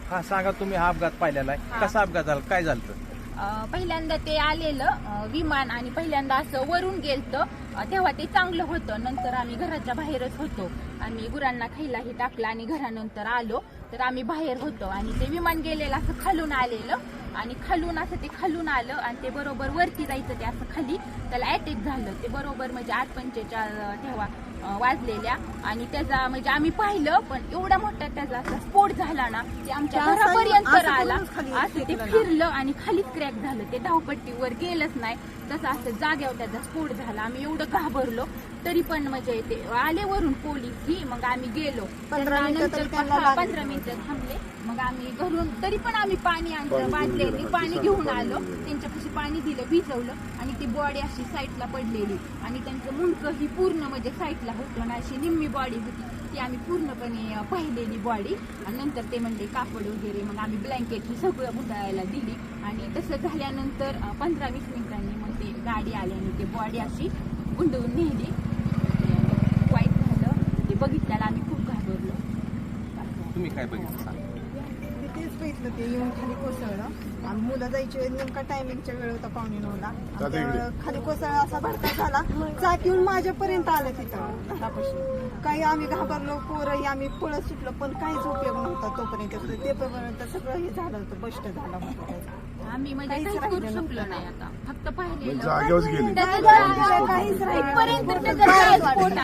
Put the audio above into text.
हा सांगा, तुम्ही हा अपघात पाहिलेला आहे, कसा अपघात झाला, काय झालं? पहिल्यांदा ते आलेलं विमान आणि पहिल्यांदा असं वरून गेलतं, तेव्हा ते चांगलं होतं. नंतर आम्ही घराच्या बाहेरच होतो, आम्ही गुरांना खायलाही टाकलं आणि घरानंतर आलो तर आम्ही बाहेर होतो आणि ते विमान गेलेलं असं खालून आलेलं आणि खालून असं ते खालून आलं आणि ते बरोबर वरती जायचं, ते असं खाली त्याला अटॅक झालं. ते बरोबर म्हणजे 8:45 तेव्हा वाजलेल्या आणि त्याचा म्हणजे आम्ही पाहिलं, पण एवढा मोठा त्याचा असा स्फोट झाला ना, ते आमच्या घरापर्यंत आला. असं ते फिरलं आणि खालीच क्रॅक झालं, ते धावपट्टीवर गेलंच नाही, तसं असं जाग्यावर त्याचा स्फोट झाला. आम्ही एवढं घाबरलो, तरी पण म्हणजे ते आले वरून पोलीस ही, मग आम्ही गेलो. 15 मिनिटं थांबले, मग आम्ही घरून तरी पण आम्ही पाणी आणलं, बादलेली पाणी घेऊन आलो, त्यांच्यापाशी पाणी दिलं, भिजवलं आणि ती बॉडी अशी साईडला पडलेली आणि त्यांचं मुंडकं ही पूर्ण म्हणजे साईडला होतं आणि अशी निम्मी बॉडी होती, ती आम्ही पूर्णपणे पाहिलेली बॉडी. आणि नंतर ते म्हणले कापड वगैरे, मग आम्ही ब्लँकेट ही सगळं गुंडाळायला दिली आणि तसं झाल्यानंतर 15-20 मिनिटांनी मग ते गाडी आली आणि ते बॉडी अशी गुंडवून नेली. वाईट झालं, ते बघितल्याला आम्ही खूप घाबरलो. तुम्ही काय बघितलं सांगा? तेच बघितलं, ते येऊन खाली कोसळलं आणि मुलं जायची नेमका टायमिंगच्या वेळ होता 8:45. खाली कोसळला, असा भडका झाला, चाक येऊन माझ्यापर्यंत आलं तिथं घरापाशी. काही आम्ही घाबरलो, पोरही आम्ही पळत सुटलो, पण काहीच उपयोग नव्हता तोपर्यंत. ते पर्यंत सगळं हे झालं होतं, बस्ट झालं होतं. आम्ही म्हणजे काहीच करू शकलो नाही, आता फक्त पाहिलेलं जागेवर गेले. काहीच राहिलं.